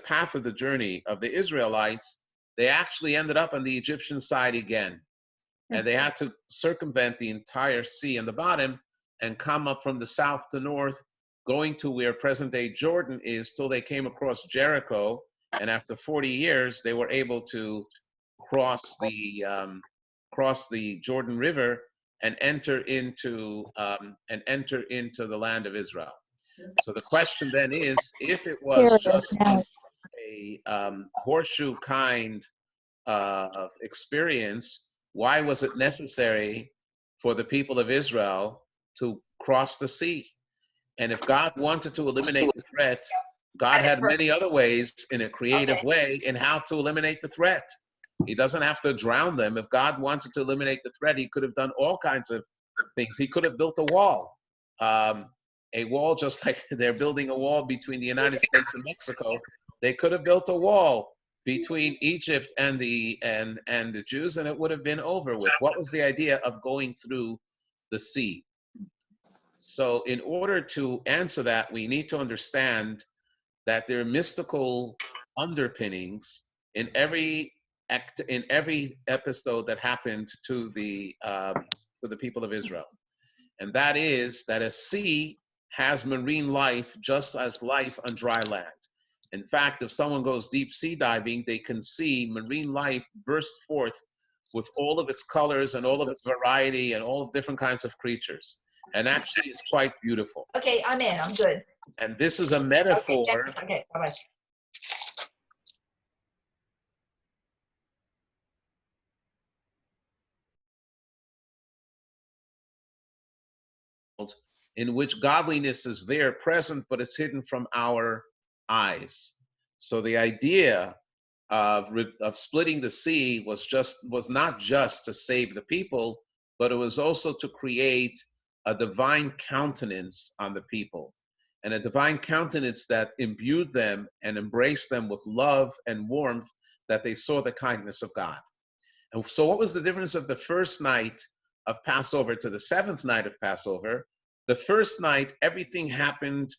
path of the journey of the Israelites, they actually ended up on the Egyptian side again. And they had to circumvent the entire sea in the bottom and come up from the south to north, going to where present-day Jordan is, till they came across Jericho. And after 40 years, they were able to cross the Jordan River and enter into the land of Israel. So the question then is, if it was just a horseshoe kind of experience, why was it necessary for the people of Israel to cross the sea? And if God wanted to eliminate the threat, God had many other ways in a creative way in how to eliminate the threat. He doesn't have to drown them. If God wanted to eliminate the threat, he could have done all kinds of things. He could have built a wall, just like they're building a wall between the United States and Mexico. They could have built a wall between Egypt and the Jews, and it would have been over with. What was the idea of going through the sea? So in order to answer that, we need to understand that there are mystical underpinnings in every episode that happened to the people of Israel. And that is that a sea has marine life just as life on dry land. In fact, if someone goes deep sea diving, they can see marine life burst forth with all of its colors and all of its variety and all of different kinds of creatures. And actually, it's quite beautiful. Okay, I'm in. I'm good. And this is a metaphor. Okay, bye-bye. In which godliness is there present, but it's hidden from our eyes. So the idea of splitting the sea was not just to save the people, but it was also to create a divine countenance on the people, and a divine countenance that imbued them and embraced them with love and warmth, that they saw the kindness of God. And so what was the difference of the first night of Passover to the seventh night of Passover? The first night, everything happened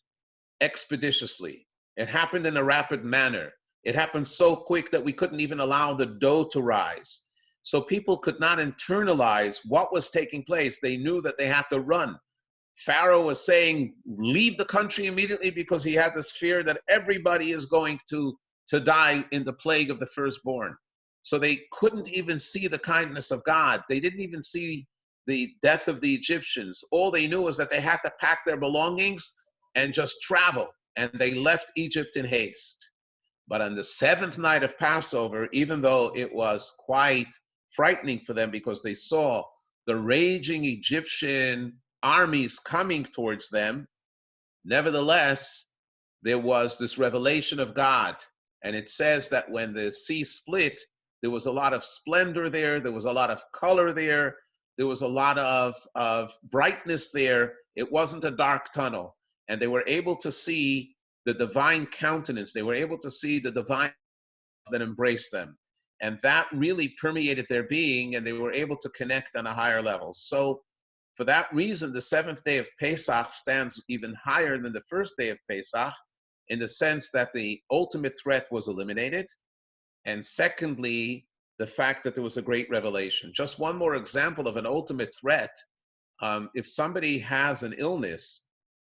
expeditiously. It happened in a rapid manner. It happened so quick that we couldn't even allow the dough to rise. So people could not internalize what was taking place. They knew that they had to run. Pharaoh was saying, leave the country immediately, because he had this fear that everybody is going to die in the plague of the firstborn. So they couldn't even see the kindness of God. They didn't even see the death of the Egyptians. All they knew was that they had to pack their belongings and just travel. And they left Egypt in haste. But on the seventh night of Passover, even though it was quite frightening for them because they saw the raging Egyptian armies coming towards them, nevertheless, there was this revelation of God. And it says that when the sea split, there was a lot of splendor there. There was a lot of color there. There was a lot of brightness there. It wasn't a dark tunnel. And they were able to see the divine countenance. They were able to see the divine that embraced them. And that really permeated their being, and they were able to connect on a higher level. So for that reason, the seventh day of Pesach stands even higher than the first day of Pesach, in the sense that the ultimate threat was eliminated. And secondly, the fact that there was a great revelation. Just one more example of an ultimate threat. If somebody has an illness,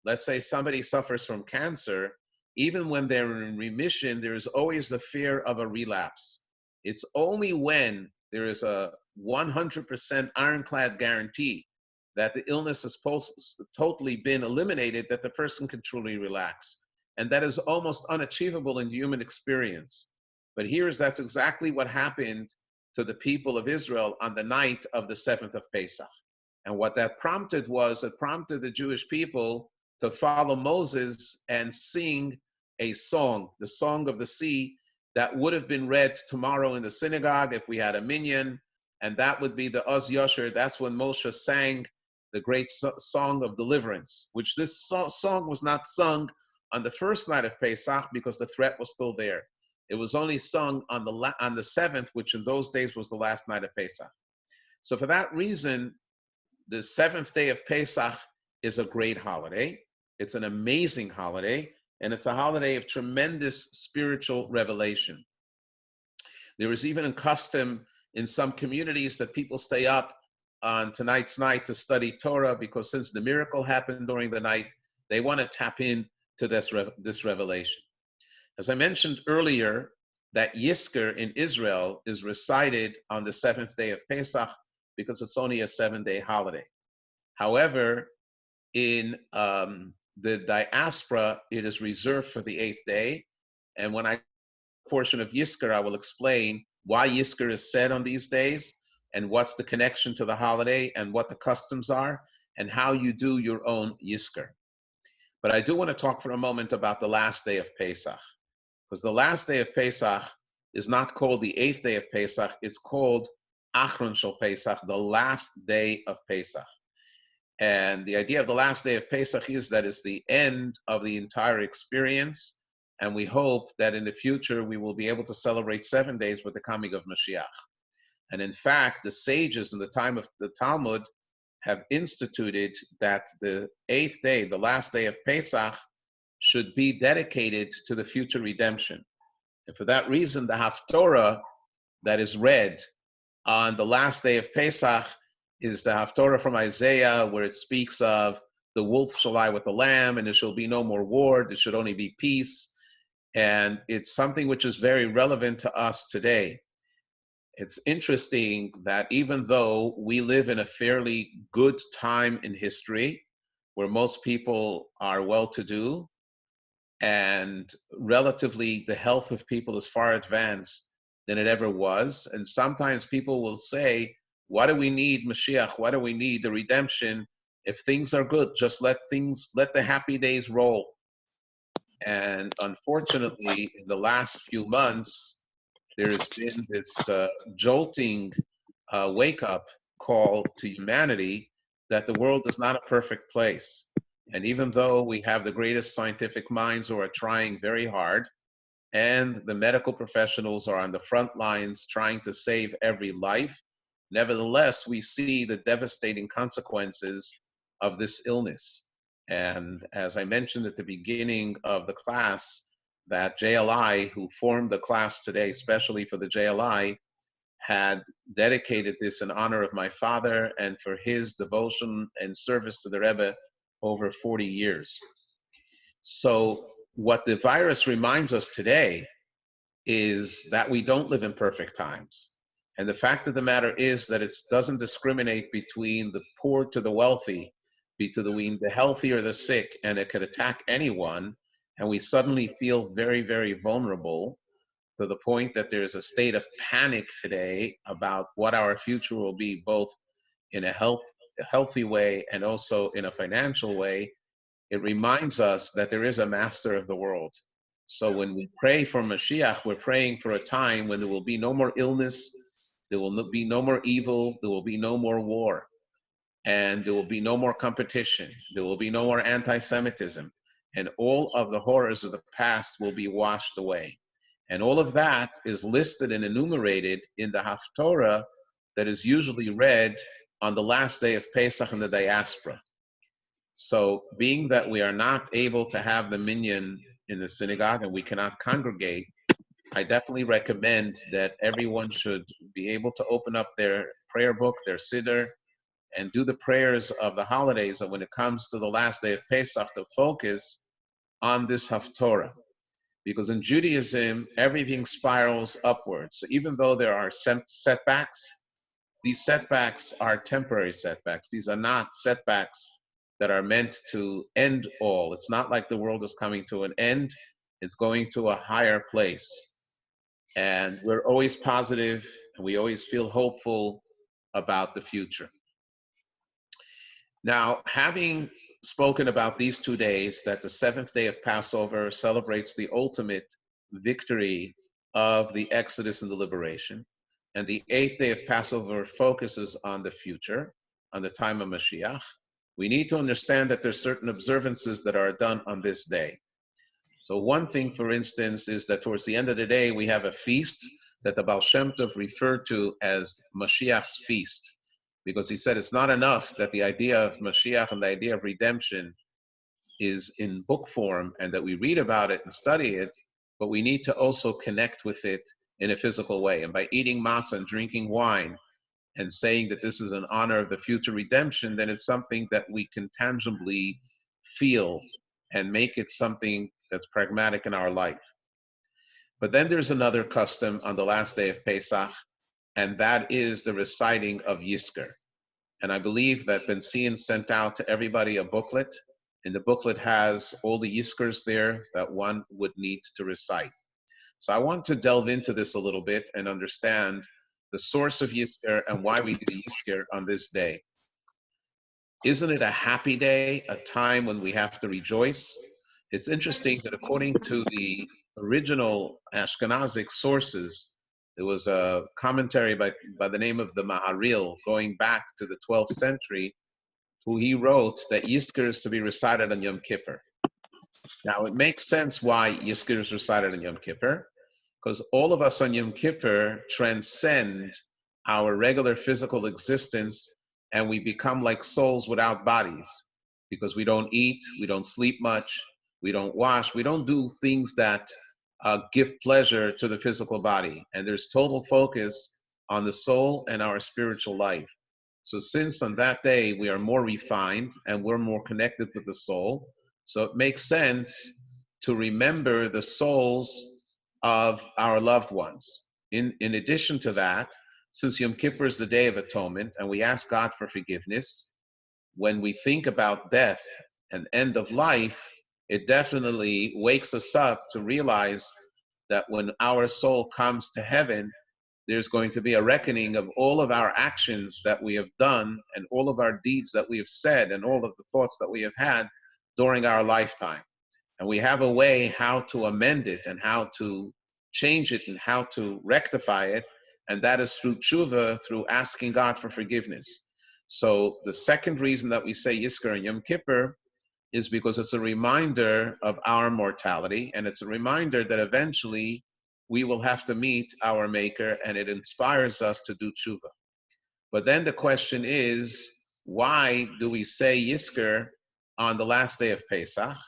let's say somebody suffers from cancer, even when they're in remission, there is always the fear of a relapse. It's only when there is a 100% ironclad guarantee that the illness has totally been eliminated that the person can truly relax. And that is almost unachievable in human experience. But that's exactly what happened to the people of Israel on the night of the 7th of Pesach. And what that prompted was, it prompted the Jewish people to follow Moses and sing a song, the Song of the Sea, that would have been read tomorrow in the synagogue if we had a minyan, and that would be the Oz Yosher. That's when Moshe sang the great song of deliverance, which this song was not sung on the first night of Pesach because the threat was still there. It was only sung on the 7th, which in those days was the last night of Pesach. So for that reason, the 7th day of Pesach is a great holiday. It's an amazing holiday. and it's a holiday of tremendous spiritual revelation. There is even a custom in some communities that people stay up on tonight's night to study Torah, because since the miracle happened during the night, they want to tap in to this revelation. As I mentioned earlier, that Yizkor in Israel is recited on the 7th day of Pesach because it's only a 7-day holiday. However, in the diaspora, it is reserved for the 8th day. And when I portion of Yizkor, I will explain why Yizkor is said on these days and what's the connection to the holiday and what the customs are and how you do your own Yizkor. But I do want to talk for a moment about the last day of Pesach, because the last day of Pesach is not called the 8th day of Pesach, it's called Achron Shel Pesach, the last day of Pesach. And the idea of the last day of Pesach is that it's the end of the entire experience. And we hope that in the future, we will be able to celebrate 7 days with the coming of Mashiach. And in fact, the sages in the time of the Talmud have instituted that the 8th day, the last day of Pesach, should be dedicated to the future redemption. And for that reason, the Haftorah that is read on the last day of Pesach is the Haftorah from Isaiah, where it speaks of the wolf shall lie with the lamb, and there shall be no more war, there should only be peace. And it's something which is very relevant to us today. It's interesting that even though we live in a fairly good time in history, where most people are well-to-do, and relatively the health of people is far advanced than it ever was, and sometimes people will say, why do we need Mashiach? Why do we need the redemption? If things are good, just let the happy days roll. And unfortunately, in the last few months, there has been this jolting wake-up call to humanity that the world is not a perfect place. And even though we have the greatest scientific minds who are trying very hard, and the medical professionals are on the front lines trying to save every life, nevertheless, we see the devastating consequences of this illness. And as I mentioned at the beginning of the class, that JLI, who formed the class today, especially for the JLI, had dedicated this in honor of my father and for his devotion and service to the Rebbe over 40 years. So what the virus reminds us today is that we don't live in perfect times. And the fact of the matter is that it doesn't discriminate between the poor to the wealthy, between the healthy or the sick, and it could attack anyone. And we suddenly feel very, very vulnerable to the point that there's a state of panic today about what our future will be, both in a healthy way and also in a financial way. It reminds us that there is a master of the world. So when we pray for Mashiach, we're praying for a time when there will be no more illness, there will be no more evil, there will be no more war, and there will be no more competition, there will be no more anti-Semitism, and all of the horrors of the past will be washed away. And all of that is listed and enumerated in the Haftorah that is usually read on the last day of Pesach in the diaspora. So being that we are not able to have the minyan in the synagogue and we cannot congregate, I definitely recommend that everyone should be able to open up their prayer book, their siddur, and do the prayers of the holidays. And when it comes to the last day of Pesach, to focus on this Haftorah. Because in Judaism, everything spirals upwards. So even though there are setbacks, these setbacks are temporary setbacks. These are not setbacks that are meant to end all. It's not like the world is coming to an end. It's going to a higher place. And we're always positive, and we always feel hopeful about the future. Now, having spoken about these 2 days, that the 7th day of Passover celebrates the ultimate victory of the Exodus and the liberation, and the 8th day of Passover focuses on the future, on the time of Mashiach, we need to understand that there's certain observances that are done on this day. So one thing, for instance, is that towards the end of the day, we have a feast that the Baal Shem Tov referred to as Mashiach's feast, because he said it's not enough that the idea of Mashiach and the idea of redemption is in book form and that we read about it and study it, but we need to also connect with it in a physical way. And by eating matzah and drinking wine and saying that this is an honor of the future redemption, then it's something that we can tangibly feel and make it something that's pragmatic in our life. But then there's another custom on the last day of Pesach, and that is the reciting of Yizkor. And I believe that Ben Sion sent out to everybody a booklet, and the booklet has all the Yizkors there that one would need to recite. So I want to delve into this a little bit and understand the source of Yizkor and why we do Yizkor on this day. Isn't it a happy day, a time when we have to rejoice? It's interesting that according to the original Ashkenazic sources, there was a commentary by the name of the Maharil going back to the 12th century, who he wrote that Yizkor is to be recited on Yom Kippur. Now, it makes sense why Yizkor is recited on Yom Kippur, because all of us on Yom Kippur transcend our regular physical existence and we become like souls without bodies, because we don't eat, we don't sleep much, we don't wash, we don't do things that give pleasure to the physical body. And there's total focus on the soul and our spiritual life. So since on that day we are more refined and we're more connected with the soul, so it makes sense to remember the souls of our loved ones. In addition to that, since Yom Kippur is the Day of Atonement and we ask God for forgiveness, when we think about death and end of life, it definitely wakes us up to realize that when our soul comes to heaven, there's going to be a reckoning of all of our actions that we have done and all of our deeds that we have said and all of the thoughts that we have had during our lifetime. And we have a way how to amend it and how to change it and how to rectify it. And that is through tshuva, through asking God for forgiveness. So the second reason that we say Yizkor and Yom Kippur is because it's a reminder of our mortality, and it's a reminder that eventually we will have to meet our Maker, and it inspires us to do tshuva. But then the question is, why do we say Yizkor on the last day of Pesach?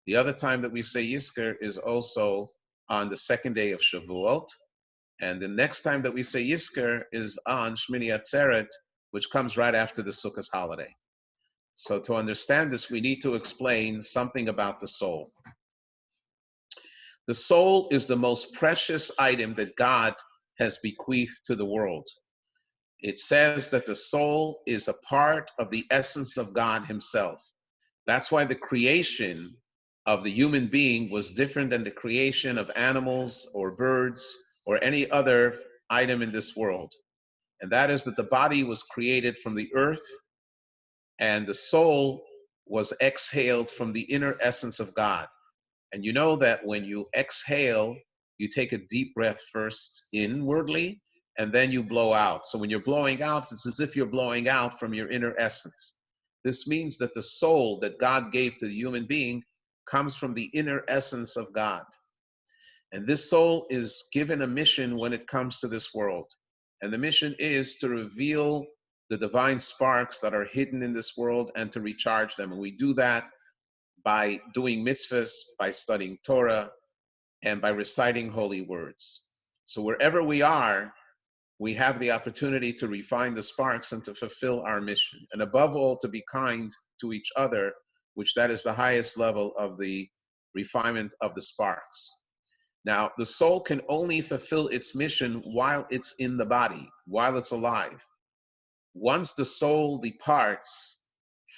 The other time that we say Yizkor is also on the second day of Shavuot, and the next time that we say Yizkor is on Shmini Atzeret, which comes right after the Sukkot holiday. So to understand this, we need to explain something about the soul. The soul is the most precious item that God has bequeathed to the world. It says that the soul is a part of the essence of God himself. That's why the creation of the human being was different than the creation of animals or birds or any other item in this world. And that is that the body was created from the earth and the soul was exhaled from the inner essence of God. And you know that when you exhale, you take a deep breath first inwardly, and then you blow out. So when you're blowing out, it's as if you're blowing out from your inner essence. This means that the soul that God gave to the human being comes from the inner essence of God. And this soul is given a mission when it comes to this world. And the mission is to reveal the divine sparks that are hidden in this world and to recharge them. And we do that by doing mitzvahs, by studying Torah, and by reciting holy words. So wherever we are, we have the opportunity to refine the sparks and to fulfill our mission. And above all, to be kind to each other, which that is the highest level of the refinement of the sparks. Now, the soul can only fulfill its mission while it's in the body, while it's alive. Once the soul departs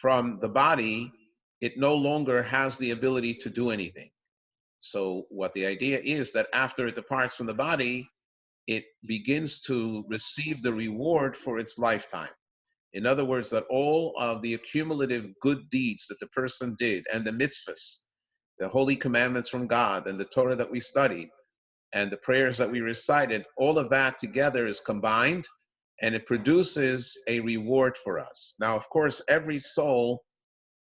from the body, it no longer has the ability to do anything. So what the idea is that after it departs from the body, it begins to receive the reward for its lifetime. In other words, that all of the accumulative good deeds that the person did and the mitzvahs, the holy commandments from God and the Torah that we studied and the prayers that we recited, all of that together is combined and it produces a reward for us. Now, of course, every soul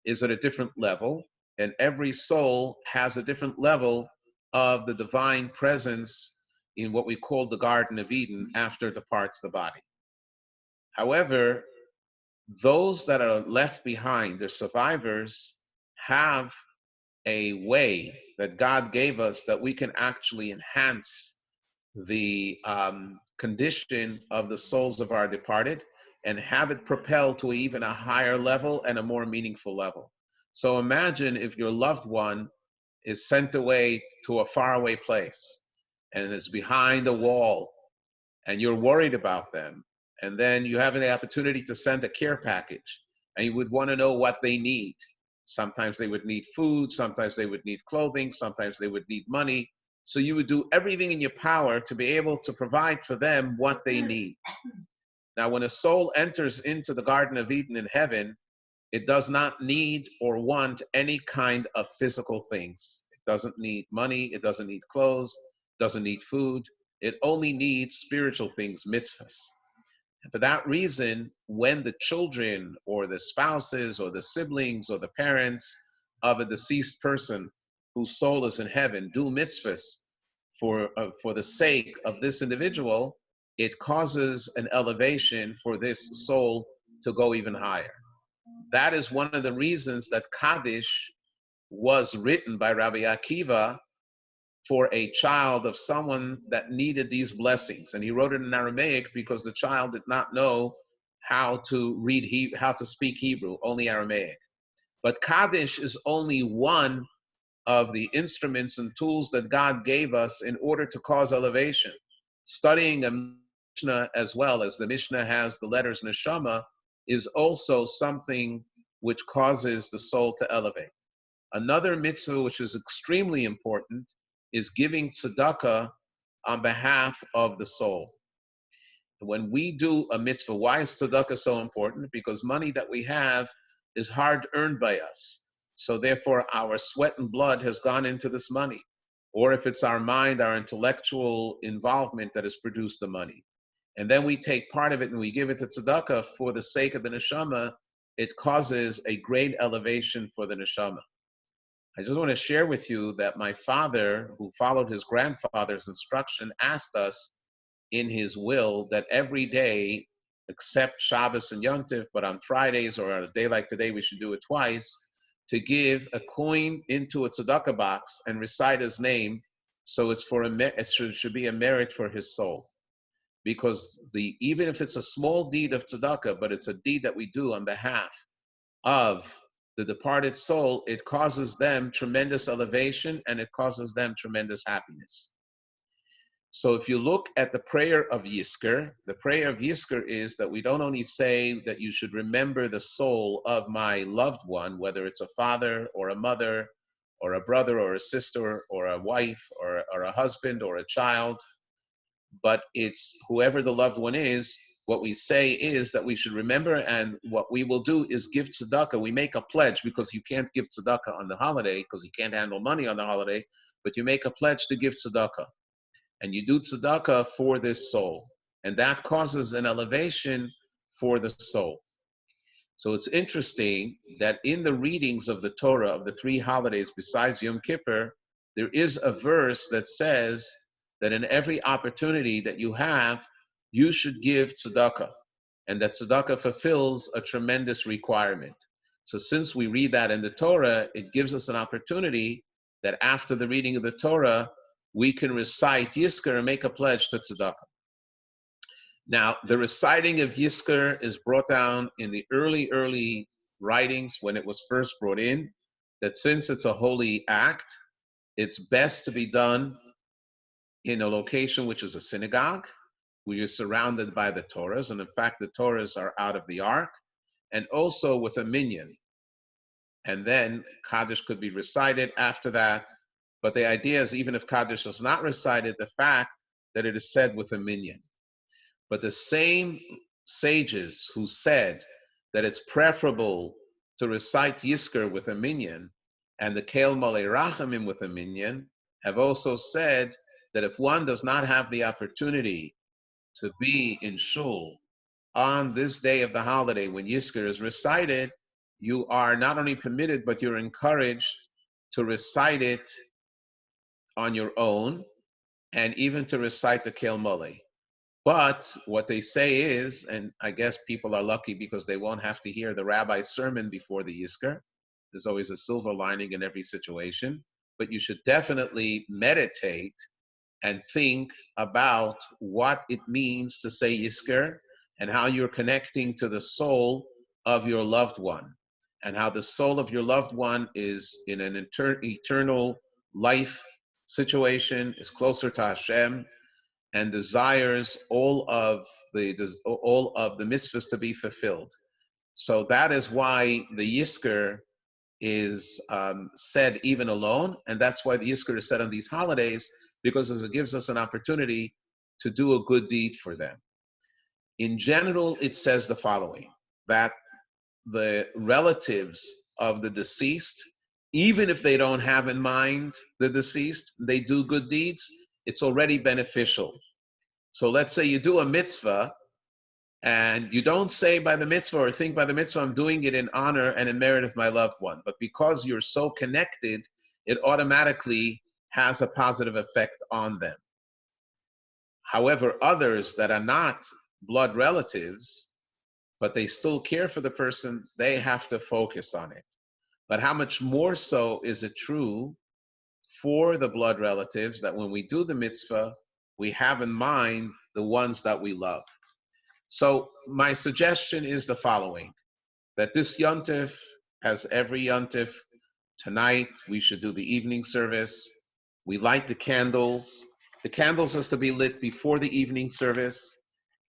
is at a different level, and every soul has a different level of the divine presence in what we call the Garden of Eden after it departs the body. However, those that are left behind, the survivors, have a way that God gave us that we can actually enhance the condition of the souls of our departed and have it propel to even a higher level and a more meaningful level. So imagine if your loved one is sent away to a faraway place and is behind a wall and you're worried about them, and then you have the opportunity to send a care package and you would want to know what they need. Sometimes they would need food, sometimes they would need clothing, sometimes they would need money. So you would do everything in your power to be able to provide for them what they need. Now, when a soul enters into the Garden of Eden in heaven, it does not need or want any kind of physical things. It doesn't need money, it doesn't need clothes, it doesn't need food. It only needs spiritual things, mitzvahs. And for that reason, when the children or the spouses or the siblings or the parents of a deceased person whose soul is in heaven do mitzvahs for the sake of this individual, it causes an elevation for this soul to go even higher. That is one of the reasons that Kaddish was written by Rabbi Akiva for a child of someone that needed these blessings. And he wrote it in Aramaic because the child did not know how to how to speak Hebrew, only Aramaic. But Kaddish is only one of the instruments and tools that God gave us in order to cause elevation. Studying a Mishnah as well as the Mishnah has the letters Neshama is also something which causes the soul to elevate. Another mitzvah which is extremely important is giving tzedakah on behalf of the soul. When we do a mitzvah, why is tzedakah so important? Because money that we have is hard earned by us. So therefore, our sweat and blood has gone into this money. Or if it's our mind, our intellectual involvement that has produced the money. And then we take part of it and we give it to tzedakah for the sake of the neshama, it causes a great elevation for the neshama. I just want to share with you that my father, who followed his grandfather's instruction, asked us in his will that every day, except Shabbos and Yom Tov, but on Fridays or on a day like today, we should do it twice, to give a coin into a tzedakah box and recite his name, so it's for it should be a merit for his soul. Because even if it's a small deed of tzedakah, but it's a deed that we do on behalf of the departed soul, it causes them tremendous elevation and it causes them tremendous happiness. So if you look at the prayer of Yizkor, the prayer of Yizkor is that we don't only say that you should remember the soul of my loved one, whether it's a father or a mother or a brother or a sister or a wife or a husband or a child, but it's whoever the loved one is. What we say is that we should remember, and what we will do is give tzedakah. We make a pledge, because you can't give tzedakah on the holiday because you can't handle money on the holiday, but you make a pledge to give tzedakah. And you do tzedakah for this soul. And that causes an elevation for the soul. So it's interesting that in the readings of the Torah of the 3 holidays besides Yom Kippur, there is a verse that says that in every opportunity that you have, you should give tzedakah, and that tzedakah fulfills a tremendous requirement. So since we read that in the Torah, it gives us an opportunity that after the reading of the Torah, we can recite Yizkor and make a pledge to tzedakah. Now, the reciting of Yizkor is brought down in the early writings when it was first brought in, that since it's a holy act, it's best to be done in a location which is a synagogue, where you're surrounded by the Torahs, and in fact the Torahs are out of the ark, and also with a minyan. And then Kaddish could be recited after that, but the idea is even if Kaddish is not recited, the fact that it is said with a minyan. But the same sages who said that it's preferable to recite Yizkor with a minyan and the Kel Malei Rachamim with a minyan have also said that if one does not have the opportunity to be in shul on this day of the holiday when Yizkor is recited, you are not only permitted, but you're encouraged to recite it on your own and even to recite the Kel Malei. But what they say is, and I guess people are lucky because they won't have to hear the rabbi's sermon before the Yizkor. There's always a silver lining in every situation, but you should definitely meditate and think about what it means to say Yizkor and how you're connecting to the soul of your loved one, and how the soul of your loved one is in an eternal life situation, is closer to Hashem, and desires all of the mitzvahs to be fulfilled. So that is why the Yizkor is said even alone, and that's why the Yizkor is said on these holidays, because it gives us an opportunity to do a good deed for them. In general, it says the following, that the relatives of the deceased, even if they don't have in mind the deceased, they do good deeds, it's already beneficial. So let's say you do a mitzvah, and you don't say by the mitzvah or think by the mitzvah, I'm doing it in honor and in merit of my loved one. But because you're so connected, it automatically has a positive effect on them. However, others that are not blood relatives, but they still care for the person, they have to focus on it. But how much more so is it true for the blood relatives that when we do the mitzvah, we have in mind the ones that we love? So my suggestion is the following, that this Yontif, as every Yontif, tonight we should do the evening service. We light the candles. The candles has to be lit before the evening service.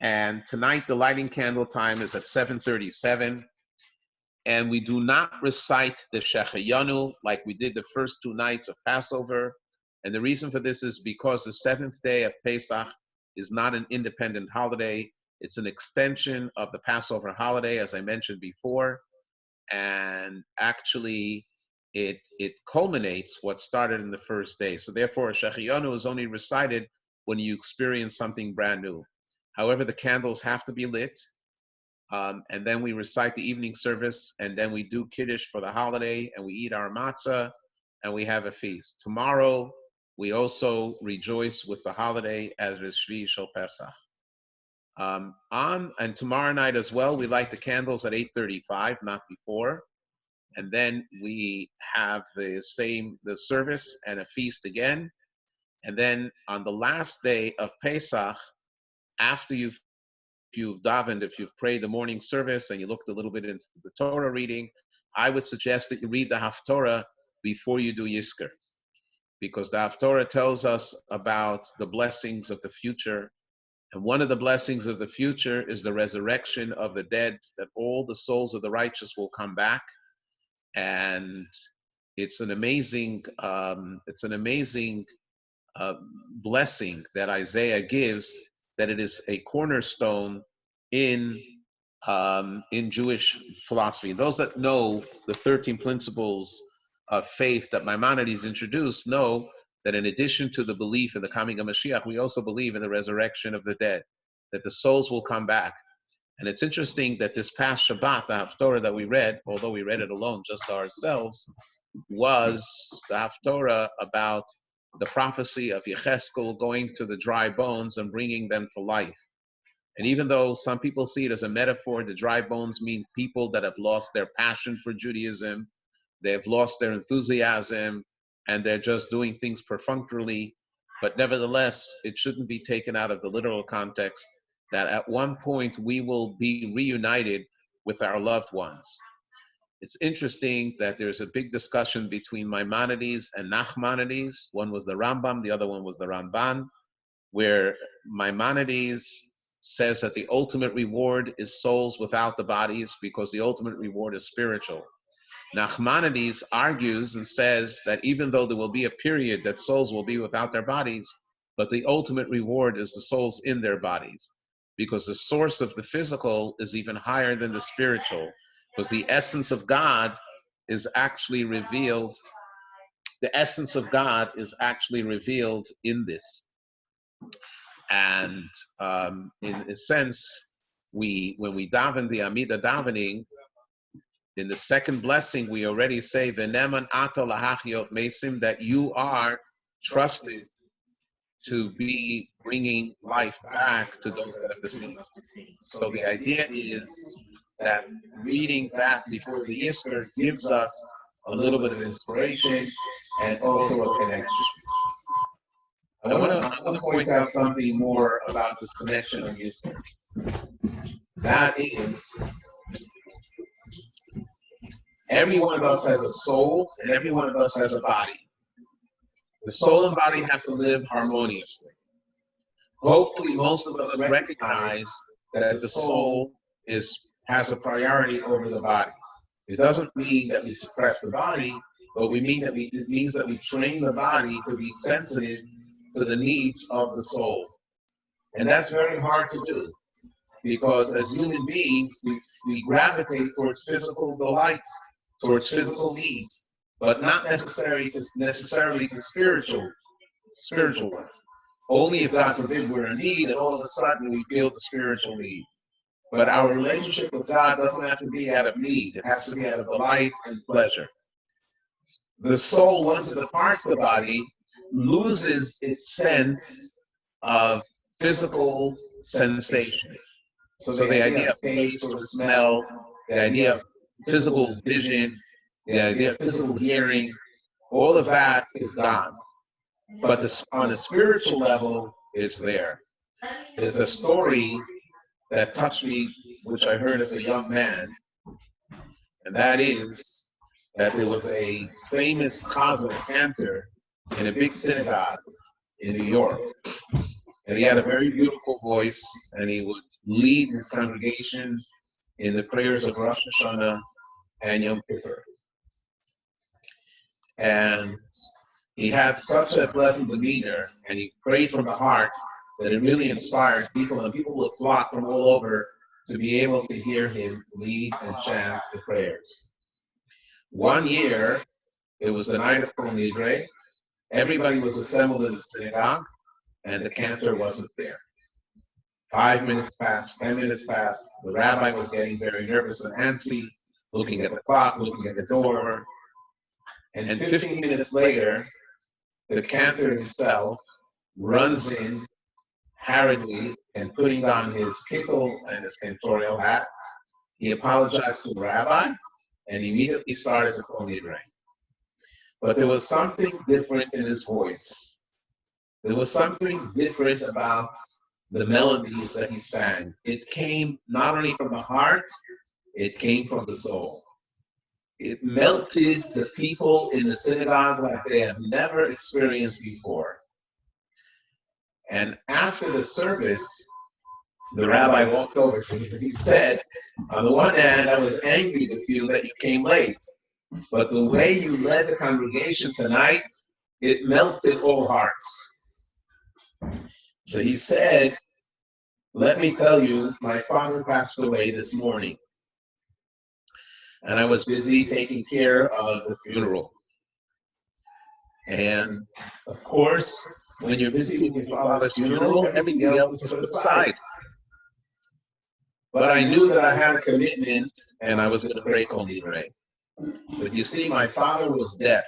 And tonight the lighting candle time is at 7:37. And we do not recite the Shechayanu like we did the first 2 nights of Passover. And the reason for this is because the 7th day of Pesach is not an independent holiday. It's an extension of the Passover holiday, as I mentioned before, and actually it culminates what started in the first day. So therefore, Shechiyanu is only recited when you experience something brand new. However, the candles have to be lit, and then we recite the evening service, and then we do Kiddush for the holiday, and we eat our matzah, and we have a feast. Tomorrow, we also rejoice with the holiday as is Shvi Shel Pesach. And tomorrow night as well, we light the candles at 8:35, not before, and then we have the service and a feast again, and then on the last day of Pesach, after you've davened, if you've prayed the morning service and you looked a little bit into the Torah reading, I would suggest that you read the Haftorah before you do Yizkor, because the Haftorah tells us about the blessings of the future. And one of the blessings of the future is the resurrection of the dead, that all the souls of the righteous will come back. And it's an amazing blessing that Isaiah gives, that it is a cornerstone in Jewish philosophy. And those that know the 13 principles of faith that Maimonides introduced know that in addition to the belief in the coming of Mashiach, we also believe in the resurrection of the dead, that the souls will come back. And it's interesting that this past Shabbat, the Haftorah that we read, although we read it alone just ourselves, was the Haftorah about the prophecy of Yecheskel going to the dry bones and bringing them to life. And even though some people see it as a metaphor, the dry bones mean people that have lost their passion for Judaism, they have lost their enthusiasm, and they're just doing things perfunctorily. But nevertheless, it shouldn't be taken out of the literal context that at one point we will be reunited with our loved ones. It's interesting that there's a big discussion between Maimonides and Nachmanides. One was the Rambam, the other one was the Ramban, where Maimonides says that the ultimate reward is souls without the bodies, because the ultimate reward is spiritual. Nachmanides argues and says that even though there will be a period that souls will be without their bodies, but the ultimate reward is the souls in their bodies, because the source of the physical is even higher than the spiritual, because the essence of God is actually revealed. The essence of God is actually revealed in this. And in a sense, when we daven the Amida davening, in the second blessing, we already say, "V'neman ata lahachiot mesim," that you are trusted to be bringing life back to those that have deceased. So the idea is that reading that before the Yizkor gives us a little bit of inspiration, and also a connection. I want to point out something more about this connection of Yizkor. That is, every one of us has a soul, and every one of us has a body. The soul and body have to live harmoniously. Hopefully, most of us recognize that the soul has a priority over the body. It doesn't mean that we suppress the body, but it means that we train the body to be sensitive to the needs of the soul. And that's very hard to do, because as human beings, we gravitate towards physical delights, towards physical needs, but not necessarily to spiritual ones. Only if, God forbid, we're in need, and all of a sudden we feel the spiritual need. But our relationship with God doesn't have to be out of need. It has to be out of delight and pleasure. The soul, once it departs the body, loses its sense of physical sensation. So the idea of taste or smell, the idea of physical vision, the idea of physical hearing, all of that is gone. But on a spiritual level, it's there. There's a story that touched me, which I heard as a young man, and that is that there was a famous chazan cantor in a big synagogue in New York, and he had a very beautiful voice, and he would lead his congregation in the prayers of Rosh Hashanah and Yom Kippur. And he had such a pleasant demeanor, and he prayed from the heart, that it really inspired people, and people would flock from all over to be able to hear him lead and chant the prayers. One year, it was the night of Kol Nidre. Everybody was assembled in the synagogue, and the cantor wasn't there. 5 minutes passed, 10 minutes passed. The rabbi was getting very nervous and antsy, looking at the clock, looking at the door. And 15 minutes later, the cantor himself runs in hurriedly and putting on his kittel and his cantorial hat. He apologized to the rabbi and immediately started the Kol Nidre. But there was something different in his voice. There was something different about the melodies that he sang. It came not only from the heart, it came from the soul. It melted the people in the synagogue like they had never experienced before. And after the service, the rabbi walked over to me and he said, on the one hand, I was angry with you that you came late, but the way you led the congregation tonight, it melted all hearts. So he said, let me tell you, my father passed away this morning, and I was busy taking care of the funeral. And of course, when you're busy with your father's funeral, everything else is put aside. But I knew that I had a commitment, and I was going to pray Kol Nidre. But you see, my father was deaf,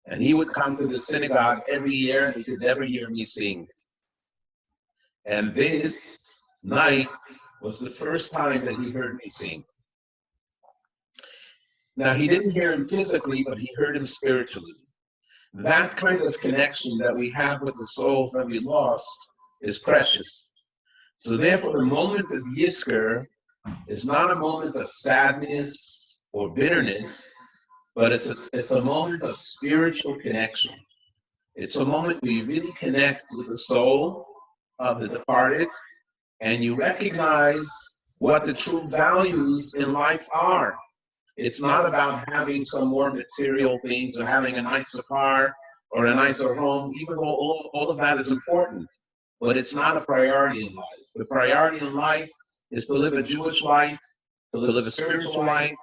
and he would come to the synagogue every year, and he could never hear me sing. And this night was the first time that he heard me sing. Now, he didn't hear him physically, but he heard him spiritually. That kind of connection that we have with the souls that we lost is precious. So therefore, the moment of Yizkor is not a moment of sadness or bitterness, but it's a moment of spiritual connection. It's a moment where you really connect with the soul of the departed, and you recognize what the true values in life are. It's not about having some more material things or having a nicer car or a nicer home, even though all of that is important. But it's not a priority in life. The priority in life is to live a Jewish life, to live a spiritual life,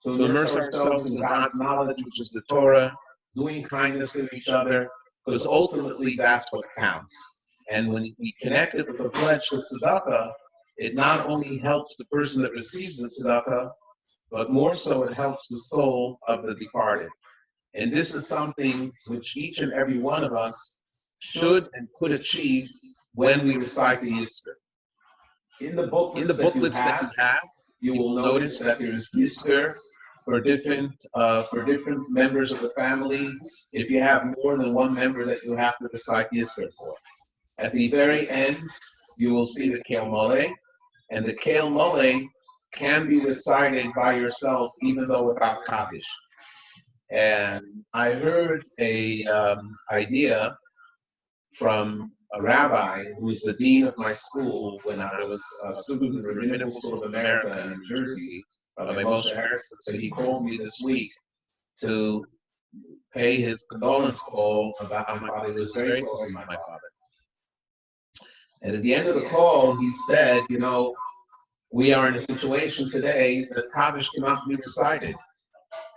to immerse ourselves in God's knowledge, which is the Torah, doing kindness to each other, because ultimately that's what counts. And when we connect it with the pledge to tzedakah, it not only helps the person that receives the tzedakah, but more so it helps the soul of the departed. And this is something which each and every one of us should and could achieve when we recite the Yizkor. In the booklets that you have, you will notice that there's Yizkor for different members of the family. If you have more than one member that you have to recite Yizkor for. At the very end, you will see the Kel Mole, and the Kel Mole can be recited by yourself even though without Kaddish. And I heard a idea from a rabbi who's the dean of my school when I was a student in the Rabbinical School of America in New Jersey, Rabbi Moshe Harrison. So he called me this week to pay his condolence call about my father. He was very close to my father. And at the end of the call, he said, you know, we are in a situation today that Kaddish cannot be recited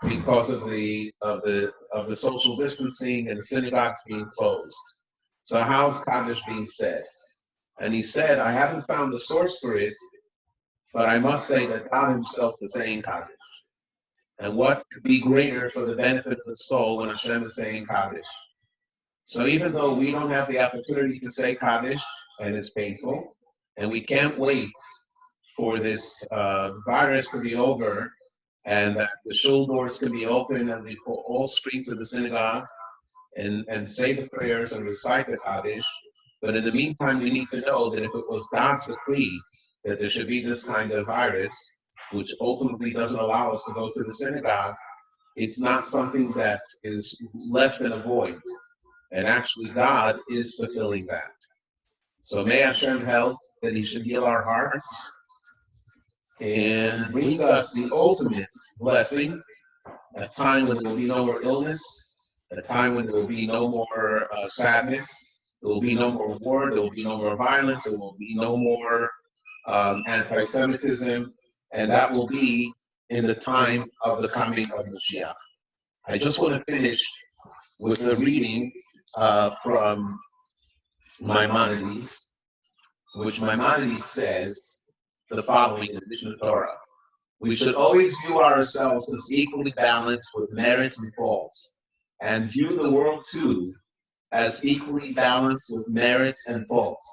because of the social distancing and the synagogues being closed. So how's Kaddish being said? And he said, I haven't found the source for it, but I must say that God himself is saying Kaddish. And what could be greater for the benefit of the soul when Hashem is saying Kaddish? So even though we don't have the opportunity to say Kaddish, and it's painful, and we can't wait for this virus to be over, and that the shul doors can be open, and we all stream to the synagogue, and say the prayers and recite the Kaddish. But in the meantime, we need to know that if it was God's decree that there should be this kind of virus, which ultimately doesn't allow us to go to the synagogue, it's not something that is left in a void. And actually, God is fulfilling that. So may Hashem help that he should heal our hearts and bring us the ultimate blessing, a time when there will be no more illness, a time when there will be no more sadness, there will be no more war, there will be no more violence, there will be no more anti-Semitism, and that will be in the time of the coming of Mashiach. I just want to finish with a reading from Maimonides, which Maimonides says the following in the Mishnah Torah. We should always view ourselves as equally balanced with merits and faults, and view the world too as equally balanced with merits and faults.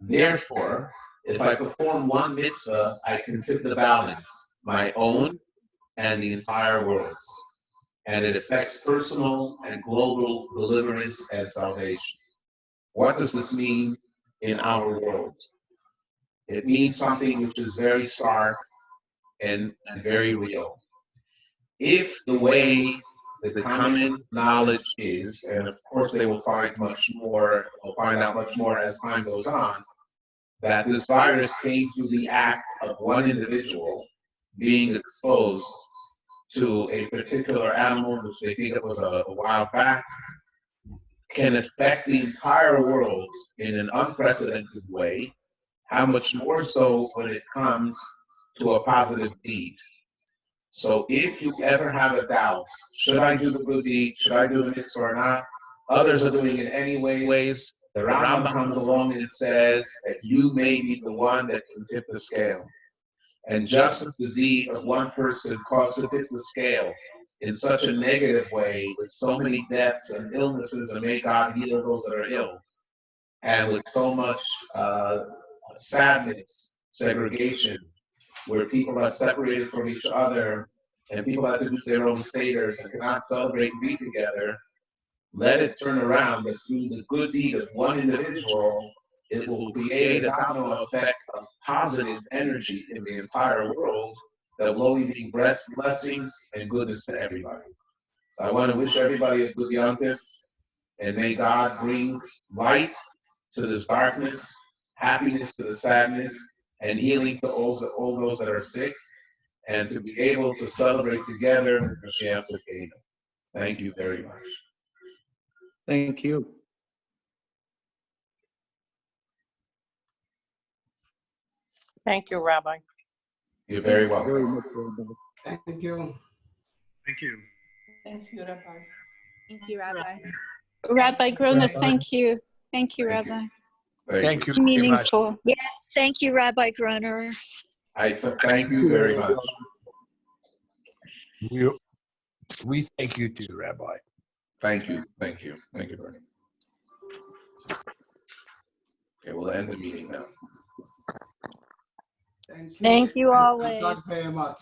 Therefore, if I perform one mitzvah, I can tip the balance, my own and the entire world's, and it affects personal and global deliverance and salvation. What does this mean in our world? It means something which is very stark and very real. If the way that the common knowledge is, and of course they will find much more, we'll find out much more as time goes on, that this virus came through the act of one individual being exposed to a particular animal, which they think it was a wild bat, can affect the entire world in an unprecedented way, how much more so when it comes to a positive deed. So if you ever have a doubt, should I do the good deed, should I do the mitzvah or not, others are doing it anyways, the Rambam comes along and it says that you may be the one that can tip the scale. And just as the deed of one person caused to tip the scale in such a negative way, with so many deaths and illnesses, and may God heal those that are ill, and with so much sadness, segregation, where people are separated from each other, and people have to do their own seders and cannot celebrate and be together, let it turn around that through the good deed of one individual, it will create a domino effect of positive energy in the entire world that will only bring blessings and goodness to everybody. So I want to wish everybody a good Yontif, and may God bring light to this darkness, happiness to the sadness, and healing to all those that are sick, and to be able to celebrate together with Mashiach Tzidkenu. Thank you very much. Thank you. Thank you, Rabbi. You're very welcome. Very much, Rabbi. Thank you. Thank you. Thank you, Rabbi. Thank you, Rabbi. Rabbi Groner, Rabbi. thank you. Thank you, Thank you. Rabbi. Thank you very much. Meaningful. Yes, thank you, Rabbi Groner. I thank you very much. We thank you too, Rabbi. Thank you. Thank you. Thank you, Bernie. Okay, we'll end the meeting now. Thank you. Thank you Good always. luck very much.